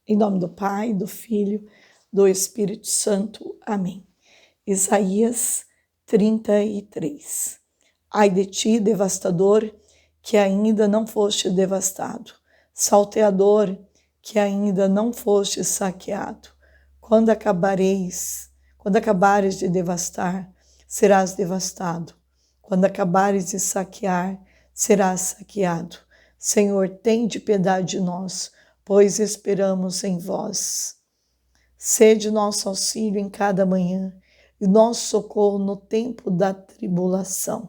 Em nome do Pai, do Filho, do Espírito Santo. Amém. Isaías 33. Ai de ti, devastador, que ainda não foste devastado, salteador, que ainda não foste saqueado. Quando acabares de devastar, serás devastado. Quando acabares de saquear, serás saqueado. Senhor, tende piedade de nós, pois esperamos em vós. Sede nosso auxílio em cada manhã e nosso socorro no tempo da tribulação.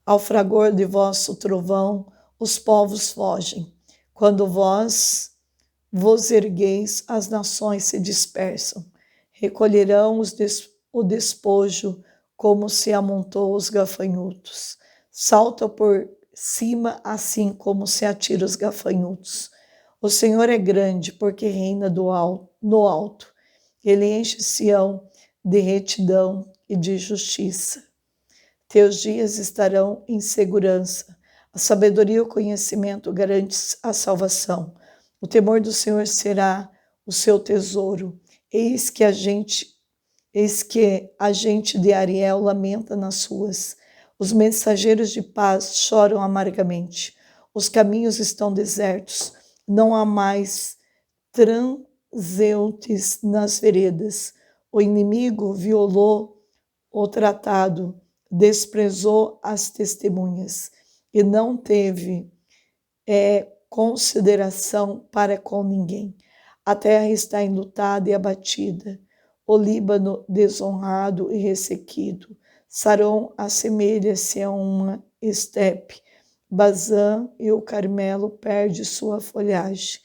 Ao fragor de vosso trovão, os povos fogem. Quando vós vos ergueis, as nações se dispersam. Recolherão o despojo como se amontou os gafanhotos. Salta por cima assim como se atira os gafanhotos. O Senhor é grande porque reina no alto. Ele enche Sião de retidão e de justiça. Teus dias estarão em segurança. A sabedoria e o conhecimento garantem a salvação. O temor do Senhor será o seu tesouro. Eis que a gente de Ariel lamenta nas ruas. Os mensageiros de paz choram amargamente. Os caminhos estão desertos. Não há mais transeuntes nas veredas. O inimigo violou o tratado, desprezou as testemunhas e não teve consideração para com ninguém. A terra está enlutada e abatida, o Líbano desonrado e ressequido. Saron assemelha-se a uma estepe. Bazã e o Carmelo perde sua folhagem.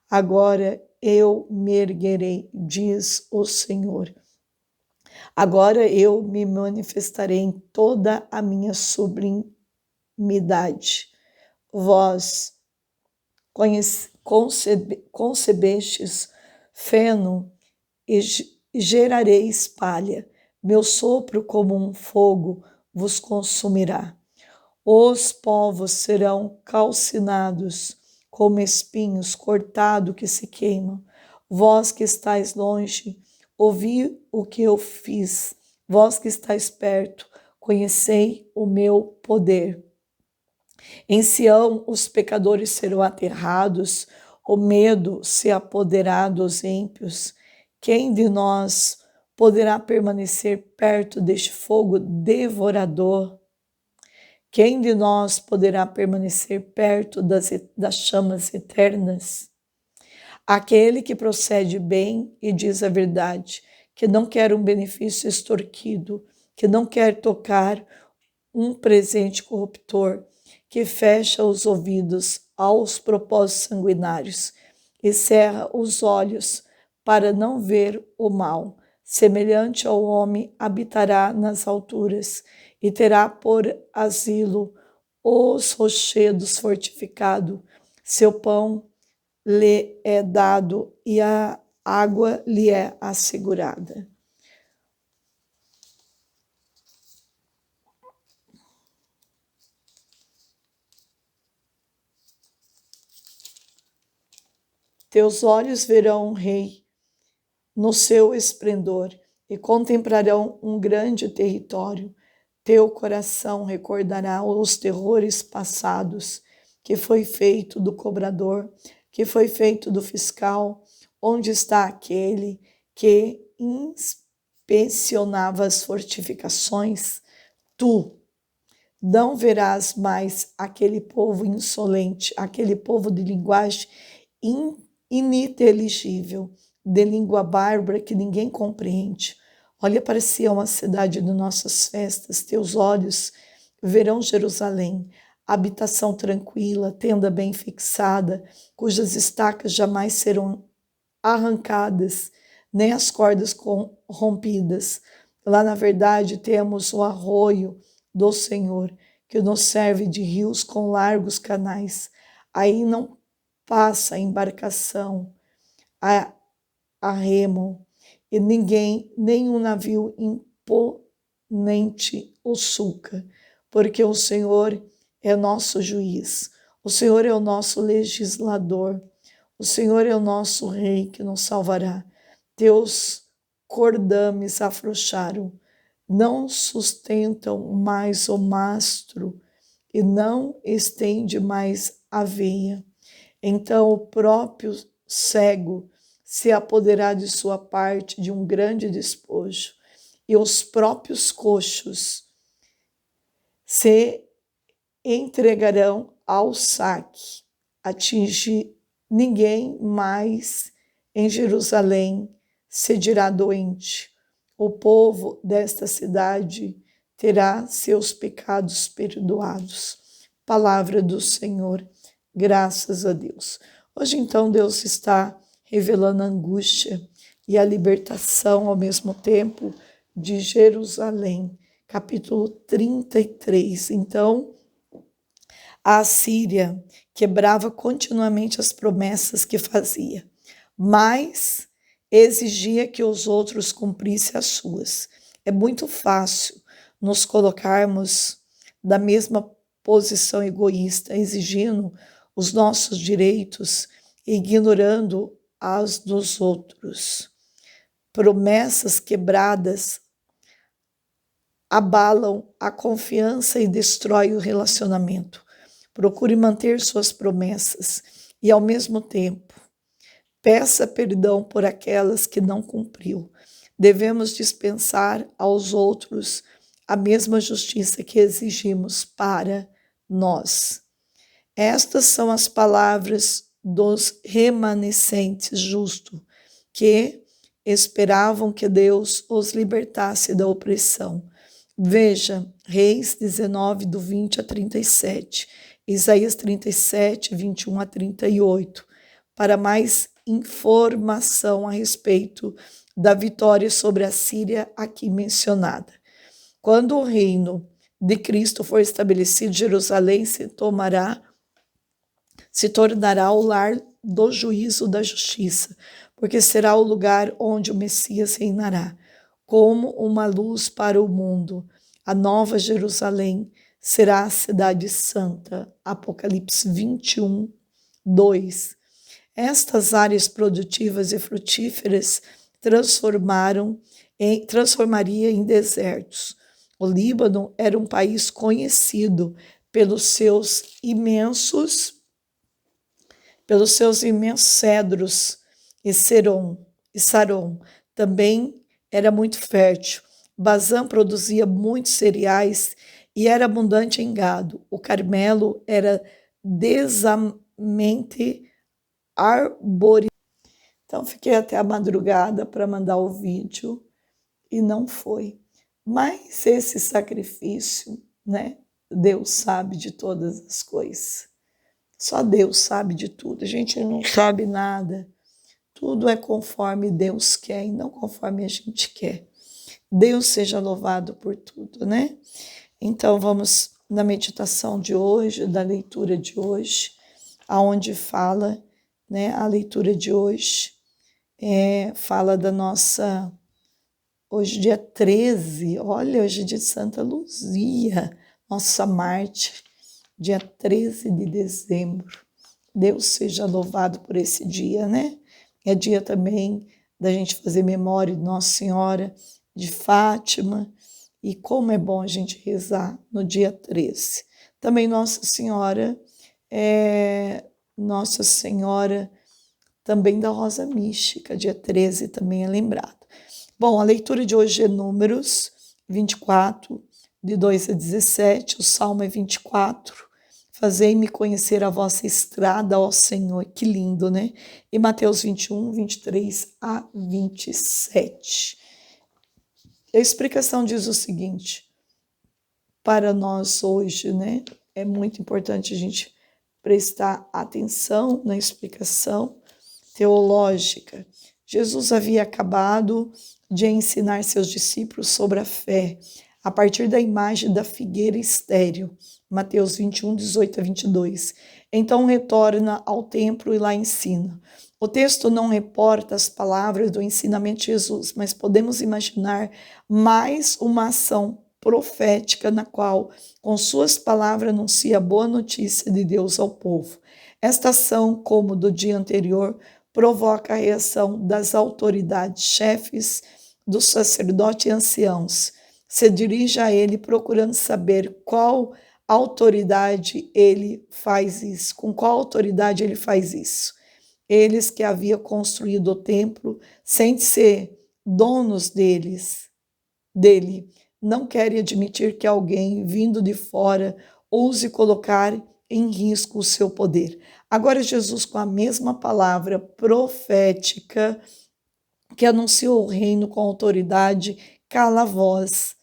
Agora eu me erguerei, diz o Senhor. Agora eu me manifestarei em toda a minha sublimidade. Vós concebestes feno e gerareis palha. Meu sopro como um fogo vos consumirá. Os povos serão calcinados como espinhos cortados que se queimam. Vós que estáis longe, ouvi o que eu fiz. Vós que estáis perto, conhecei o meu poder. Em Sião os pecadores serão aterrados, o medo se apoderará dos ímpios. Quem de nós poderá permanecer perto deste fogo devorador? Quem de nós poderá permanecer perto das chamas eternas? Aquele que procede bem e diz a verdade, que não quer um benefício extorquido, que não quer tocar um presente corruptor, que fecha os ouvidos aos propósitos sanguinários e cerra os olhos para não ver o mal. Semelhante ao homem, habitará nas alturas e terá por asilo os rochedos fortificados. Seu pão lhe é dado e a água lhe é assegurada. Teus olhos verão o Rei no seu esplendor e contemplarão um grande território. Teu coração recordará os terrores passados, que foi feito do cobrador, que foi feito do fiscal. Onde está aquele que inspecionava as fortificações? Tu não verás mais aquele povo insolente, aquele povo de linguagem ininteligível, de língua bárbara que ninguém compreende. Olha para Sião, a cidade de nossas festas. Teus olhos verão Jerusalém, habitação tranquila, tenda bem fixada, cujas estacas jamais serão arrancadas, nem as cordas rompidas. Lá, na verdade, temos o arroio do Senhor, que nos serve de rios com largos canais. Aí não passa a embarcação a remo, e nenhum navio imponente o sulca, porque o Senhor é nosso juiz, o Senhor é o nosso legislador, O Senhor é o nosso Rei que nos salvará. Teus cordames afrouxaram, não sustentam mais o mastro e não estende mais a veia. Então o próprio cego se apoderará de sua parte de um grande despojo, e os próprios coxos se entregarão ao saque. Atingir ninguém mais em Jerusalém se dirá doente. O povo desta cidade terá seus pecados perdoados. Palavra do Senhor, graças a Deus. Hoje, então, Deus está revelando a angústia e a libertação ao mesmo tempo de Jerusalém. Capítulo 33. Então, a Assíria quebrava continuamente as promessas que fazia, mas exigia que os outros cumprissem as suas. É muito fácil nos colocarmos da mesma posição egoísta, exigindo os nossos direitos e ignorando as dos outros. Promessas quebradas abalam a confiança e destroem o relacionamento. Procure manter suas promessas e, ao mesmo tempo, peça perdão por aquelas que não cumpriu. Devemos dispensar aos outros a mesma justiça que exigimos para nós. Estas são as palavras dos remanescentes justos, que esperavam que Deus os libertasse da opressão. Veja, Reis 19, do 20 a 37, Isaías 37, 21 a 38, para mais informação a respeito da vitória sobre a Síria aqui mencionada. Quando o reino de Cristo for estabelecido, Jerusalém se tornará o lar do juízo da justiça, porque será o lugar onde o Messias reinará, como uma luz para o mundo. A nova Jerusalém será a cidade santa. Apocalipse 21, 2. Estas áreas produtivas e frutíferas transformaria em desertos. O Líbano era um país conhecido pelos seus imensos cedros e Saron. Também era muito fértil. Bazã produzia muitos cereais e era abundante em gado. O Carmelo era densamente arborizado. Então, fiquei até a madrugada para mandar o vídeo e não foi. Mas esse sacrifício, né? Deus sabe de todas as coisas. Só Deus sabe de tudo. A gente não sabe nada. Tudo é conforme Deus quer e não conforme a gente quer. Deus seja louvado por tudo, né? Então, vamos na meditação de hoje, da leitura de hoje, aonde fala, né? A leitura de hoje fala da nossa... Hoje, dia 13, olha, hoje é dia de Santa Luzia, nossa mártir, dia 13 de dezembro. Deus seja louvado por esse dia, né? É dia também da gente fazer memória de Nossa Senhora de Fátima, e como é bom a gente rezar no dia 13. Também Nossa Senhora também da Rosa Mística, dia 13 também é lembrado. Bom, a leitura de hoje é Números 24, de 2 a 17, o Salmo é 24, fazei-me conhecer a vossa estrada, ó Senhor, que lindo, né? E Mateus 21, 23 a 27. A explicação diz o seguinte, para nós hoje, né? É muito importante a gente prestar atenção na explicação teológica. Jesus havia acabado de ensinar seus discípulos sobre a fé, a partir da imagem da figueira estéril, Mateus 21, 18 a 22. Então retorna ao templo e lá ensina. O texto não reporta as palavras do ensinamento de Jesus, mas podemos imaginar mais uma ação profética na qual, com suas palavras, anuncia a boa notícia de Deus ao povo. Esta ação, como do dia anterior, provoca a reação das autoridades, chefes, do sacerdote e anciãos. Se dirige a ele procurando saber qual autoridade ele faz isso, com qual autoridade ele faz isso. Eles que haviam construído o templo, sem ser donos dele, não querem admitir que alguém vindo de fora ouse colocar em risco o seu poder. Agora Jesus, com a mesma palavra profética que anunciou o reino com autoridade, cala a voz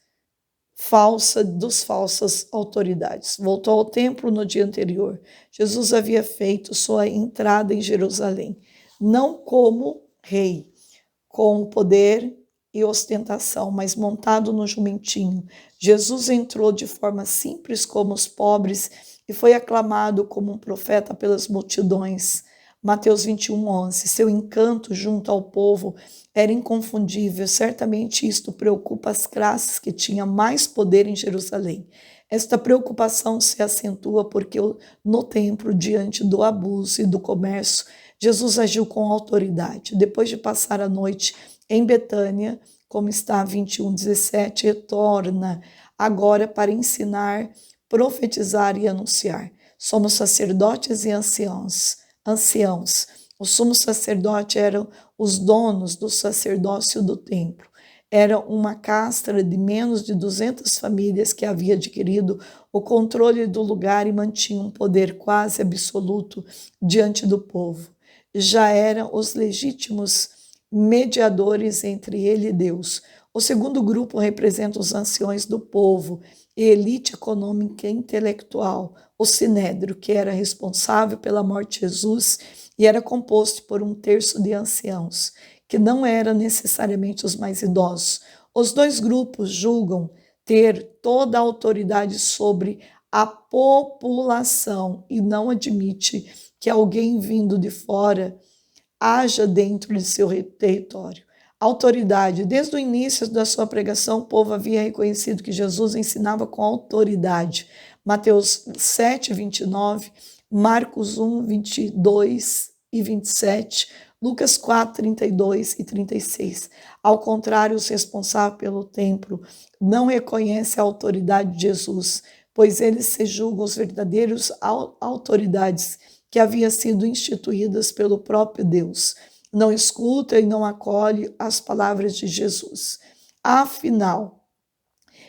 falsa dos falsas autoridades. Voltou ao templo no dia anterior. Jesus havia feito sua entrada em Jerusalém, não como rei, com poder e ostentação, mas montado no jumentinho. Jesus entrou de forma simples como os pobres e foi aclamado como um profeta pelas multidões. Mateus 21:11. Seu encanto junto ao povo era inconfundível. Certamente isto preocupa as classes que tinham mais poder em Jerusalém. Esta preocupação se acentua porque no templo, diante do abuso e do comércio, Jesus agiu com autoridade. Depois de passar a noite em Betânia, como está 21:17, retorna agora para ensinar, profetizar e anunciar. Somos sacerdotes e anciãos. O sumo sacerdote eram os donos do sacerdócio do templo. Era uma casta de menos de 200 famílias que havia adquirido o controle do lugar e mantinha um poder quase absoluto diante do povo. Já eram os legítimos mediadores entre ele e Deus. O segundo grupo representa os anciões do povo e elite econômica e intelectual, o Sinédrio, que era responsável pela morte de Jesus e era composto por 1/3 de anciãos, que não eram necessariamente os mais idosos. Os dois grupos julgam ter toda a autoridade sobre a população e não admite que alguém vindo de fora haja dentro de seu território. Autoridade. Desde o início da sua pregação, o povo havia reconhecido que Jesus ensinava com autoridade. Mateus 7:29, Marcos 1:22 e 27, Lucas 4:32 e 36. Ao contrário, os responsáveis pelo templo não reconhecem a autoridade de Jesus, pois eles se julgam os verdadeiros autoridades que haviam sido instituídas pelo próprio Deus. Não escuta e não acolhe as palavras de Jesus. Afinal,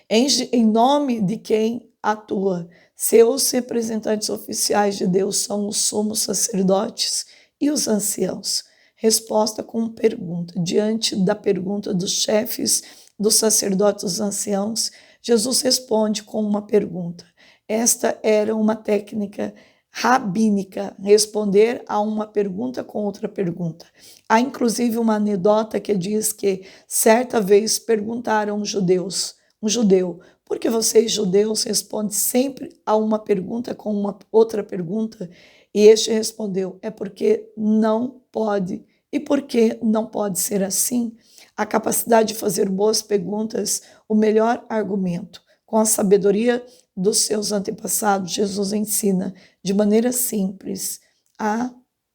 em nome de quem atua, seus representantes oficiais de Deus são os sumos sacerdotes e os anciãos. Resposta com pergunta. Diante da pergunta dos chefes, dos sacerdotes, dos anciãos, Jesus responde com uma pergunta. Esta era uma técnica rabínica, responder a uma pergunta com outra pergunta. Há inclusive uma anedota que diz que certa vez perguntaram um judeu, por que vocês judeus respondem sempre a uma pergunta com uma outra pergunta? E este respondeu, é porque não pode. E por que não pode ser assim? A capacidade de fazer boas perguntas, o melhor argumento. Com a sabedoria dos seus antepassados, Jesus ensina de maneira simples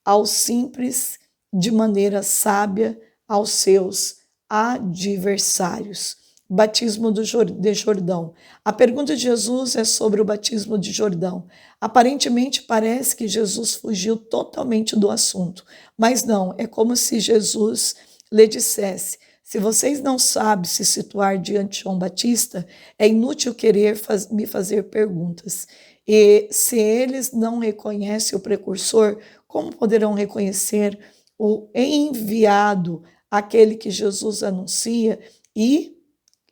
aos simples, de maneira sábia aos seus adversários. Batismo de Jordão. A pergunta de Jesus é sobre o batismo de Jordão. Aparentemente parece que Jesus fugiu totalmente do assunto, mas não, é como se Jesus lhe dissesse: se vocês não sabem se situar diante de João Batista, é inútil querer me fazer perguntas. E se eles não reconhecem o precursor, como poderão reconhecer o enviado, aquele que Jesus anuncia e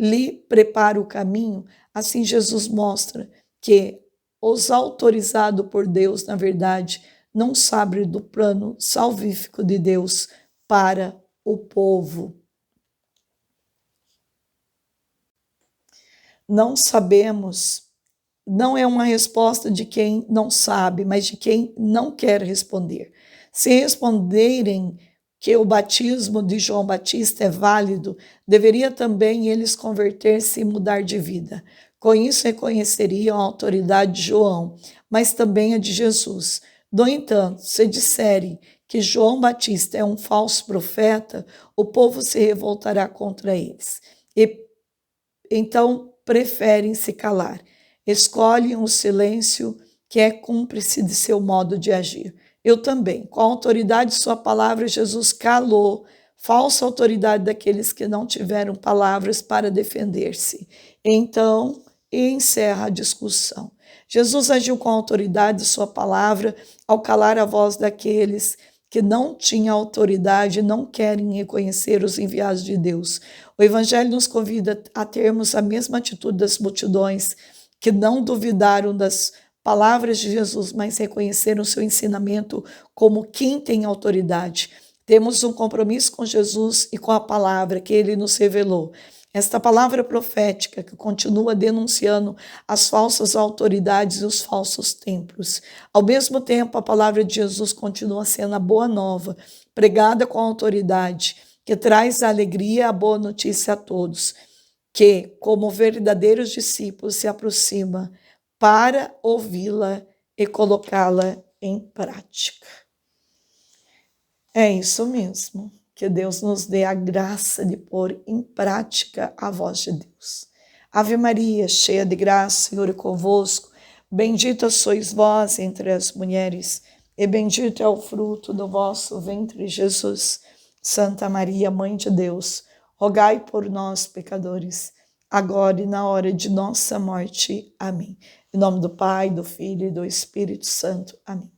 lhe prepara o caminho? Assim Jesus mostra que os autorizados por Deus, na verdade, não sabem do plano salvífico de Deus para o povo. Não sabemos, não é uma resposta de quem não sabe, mas de quem não quer responder. Se responderem que o batismo de João Batista é válido, deveria também eles converter-se e mudar de vida. Com isso reconheceriam a autoridade de João, mas também a de Jesus. No entanto, se disserem que João Batista é um falso profeta, o povo se revoltará contra eles. E então preferem se calar. Escolhem o silêncio, que é cúmplice de seu modo de agir. Eu também, com a autoridade de sua palavra, Jesus calou falsa autoridade daqueles que não tiveram palavras para defender-se. Então, encerra a discussão. Jesus agiu com a autoridade de sua palavra ao calar a voz daqueles que não tinham autoridade e não querem reconhecer os enviados de Deus. O Evangelho nos convida a termos a mesma atitude das multidões que não duvidaram das palavras de Jesus, mas reconheceram seu ensinamento como quem tem autoridade. Temos um compromisso com Jesus e com a palavra que ele nos revelou. Esta palavra profética que continua denunciando as falsas autoridades e os falsos templos. Ao mesmo tempo, a palavra de Jesus continua sendo a boa nova, pregada com autoridade, que traz a alegria e a boa notícia a todos, que, como verdadeiros discípulos, se aproxima para ouvi-la e colocá-la em prática. É isso mesmo. Que Deus nos dê a graça de pôr em prática a voz de Deus. Ave Maria, cheia de graça, Senhor é convosco. Bendita sois vós entre as mulheres, e bendito é o fruto do vosso ventre, Jesus. Santa Maria, Mãe de Deus, rogai por nós, pecadores, agora e na hora de nossa morte. Amém. Em nome do Pai, do Filho e do Espírito Santo. Amém.